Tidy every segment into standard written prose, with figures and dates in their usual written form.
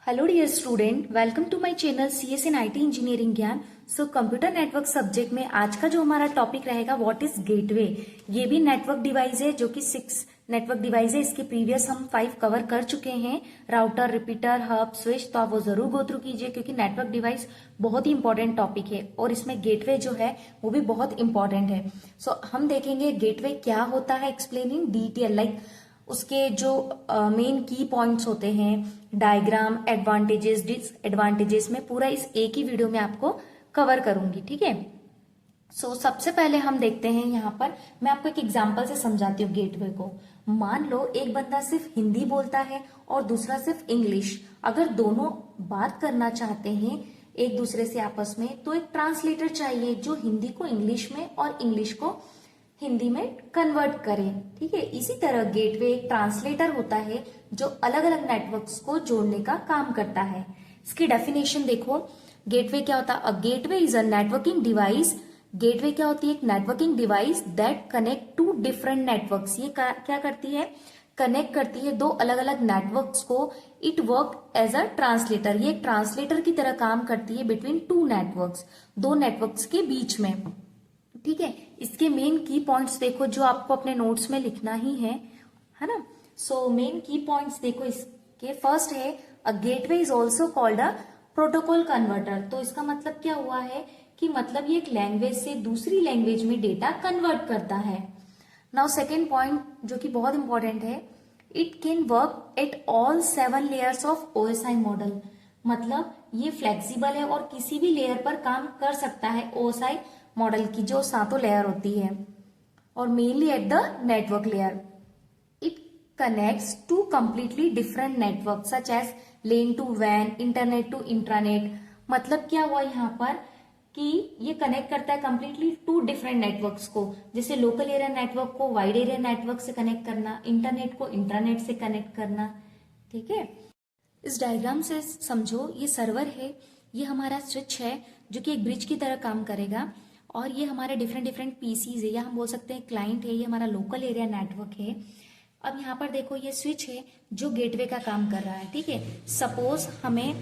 Hello dear student, welcome to my channel CS in IT engineering gyan. So computer network subject में आज का जो हमारा टॉपिक रहेगा व्हाट इज गेटवे। ये भी नेटवर्क डिवाइस है जो कि 6 नेटवर्क डिवाइस है। इसके प्रीवियस हम 5 कवर कर चुके हैं, राउटर, रिपीटर, हब, स्विच। तो आप वो जरूर गो थ्रू कीजिए क्योंकि नेटवर्क डिवाइस बहुत ही इंपॉर्टेंट टॉपिक है और इसमें गेटवे जो है वो भी बहुत इंपॉर्टेंट है। सो हम देखेंगे गेटवे क्या होता है, एक्सप्लेन इन डिटेल, लाइक उसके जो मेन की पॉइंट्स होते हैं, डायग्राम, एडवांटेजेस, डिसएडवांटेजेस में पूरा इस एक ही वीडियो में आपको कवर करूंगी। ठीक है। सो सबसे पहले हम देखते हैं, यहाँ पर मैं आपको एक एग्जांपल से समझाती हूँ गेटवे को। मान लो एक बंदा सिर्फ हिंदी बोलता है और दूसरा सिर्फ इंग्लिश। अगर दोनों बात करना चाहते हैं एक दूसरे से आपस में, तो एक ट्रांसलेटर चाहिए जो हिंदी को इंग्लिश में और इंग्लिश को हिंदी में कन्वर्ट करें। ठीक है। इसी तरह गेटवे एक ट्रांसलेटर होता है जो अलग अलग नेटवर्क्स को जोड़ने का काम करता है। इसकी डेफिनेशन देखो, गेटवे क्या होता है? A gateway is a networking device. Gateway क्या होती है? एक networking device that connect to different networks. ये क्या करती है? कनेक्ट करती है दो अलग अलग नेटवर्क्स को। It work as a translator. ये ट्रांसलेटर की तरह काम करती है बिटवीन टू नेटवर्क्स, दो नेटवर्क्स के बीच में। ठीक है। इसके मेन की पॉइंट्स देखो जो आपको अपने नोट्स में लिखना ही है ना। सो मेन की पॉइंट्स देखो इसके। फर्स्ट है a gateway is also called a protocol converter. तो इसका मतलब क्या हुआ है कि मतलब ये एक लैंग्वेज से दूसरी लैंग्वेज में डेटा कन्वर्ट करता है। नाउ सेकेंड पॉइंट जो कि बहुत इंपॉर्टेंट है, it can work at all 7 layers of OSI model. मतलब ये फ्लेक्सिबल है और किसी भी लेयर पर काम कर सकता है ओएसआई मॉडल की जो 7 लेयर होती है, और mainly at the network layer. It connects to completely different network such as LAN to वैन, इंटरनेट टू इंट्रानेट। मतलब क्या हुआ यहाँ पर कि ये कनेक्ट करता है कंप्लीटली टू डिफरेंट नेटवर्क्स को, जैसे लोकल एरिया नेटवर्क को वाइड एरिया नेटवर्क से कनेक्ट करना, इंटरनेट को इंट्रानेट से कनेक्ट करना। ठीक है। इस डायग्राम से समझो, ये सर्वर है, ये हमारा स्विच है जो कि एक ब्रिज की तरह काम करेगा, और ये हमारे डिफरेंट पीसीज है, या हम बोल सकते हैं क्लाइंट है, ये हमारा लोकल एरिया नेटवर्क है। अब यहाँ पर देखो ये स्विच है जो गेटवे का काम कर रहा है। ठीक है। सपोज हमें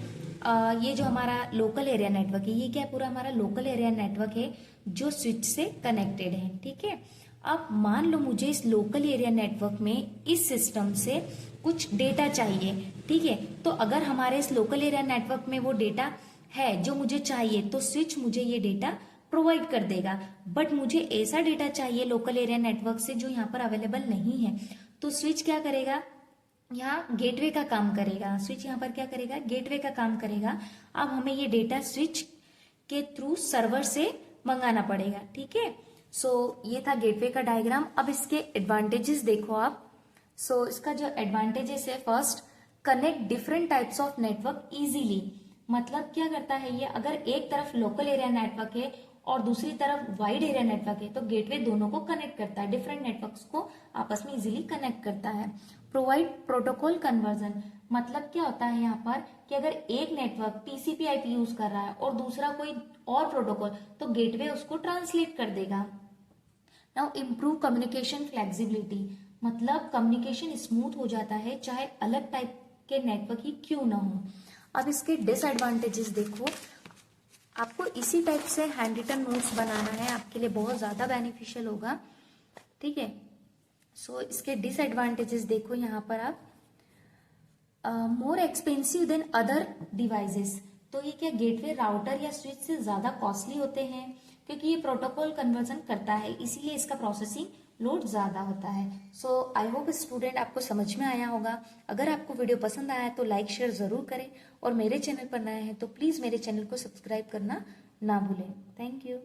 ये जो हमारा लोकल एरिया नेटवर्क है, ये क्या है? पूरा हमारा लोकल एरिया नेटवर्क है जो स्विच से कनेक्टेड है। ठीक है। अब मान लो मुझे इस लोकल एरिया नेटवर्क में इस सिस्टम से कुछ डेटा चाहिए। ठीक है। तो अगर हमारे इस लोकल एरिया नेटवर्क में वो डेटा है जो मुझे चाहिए, तो स्विच मुझे ये डेटा प्रोवाइड कर देगा। बट मुझे ऐसा डेटा चाहिए लोकल एरिया नेटवर्क से जो यहाँ पर अवेलेबल नहीं है, तो स्विच क्या करेगा? यहाँ गेटवे का काम करेगा। स्विच यहाँ पर क्या करेगा? गेटवे का काम करेगा। अब हमें ये डेटा स्विच के थ्रू सर्वर से मंगाना पड़ेगा। ठीक है। सो ये था गेटवे का डायग्राम। अब इसके एडवांटेजेस देखो आप। सो इसका जो एडवांटेजेस है, first, connect different types of network easily. मतलब क्या करता है ये? अगर एक तरफ लोकल एरिया नेटवर्क है और दूसरी तरफ वाइड एरिया नेटवर्क है, तो गेटवे दोनों को कनेक्ट करता है, डिफरेंट नेटवर्क्स को आपस में इजीली कनेक्ट करता है। Provide protocol conversion. मतलब क्या होता है यहाँ पर कि अगर एक नेटवर्क टीसीपी आईपी यूज कर रहा है और दूसरा कोई और प्रोटोकॉल, तो गेटवे उसको ट्रांसलेट कर देगा। Now improve communication flexibility. मतलब कम्युनिकेशन स्मूथ हो जाता है चाहे अलग टाइप के नेटवर्क ही क्यों ना हो। अब इसके डिसएडवांटेजेस देखो। आपको इसी टाइप से हैंड रिटन नोट्स बनाना है, आपके लिए बहुत ज्यादा बेनिफिशियल होगा। ठीक है। सो इसके डिसएडवांटेजेस देखो यहाँ पर आप, more expensive than other devices. तो ये क्या गेटवे राउटर या स्विच से ज्यादा कॉस्टली होते हैं क्योंकि ये प्रोटोकॉल कन्वर्जन करता है, इसीलिए इसका प्रोसेसिंग लोड ज्यादा होता है। सो आई होप स्टूडेंट आपको समझ में आया होगा। अगर आपको वीडियो पसंद आया तो लाइक शेयर जरूर करें, और मेरे चैनल पर नए हैं तो प्लीज मेरे चैनल को सब्सक्राइब करना ना भूलें। Thank you.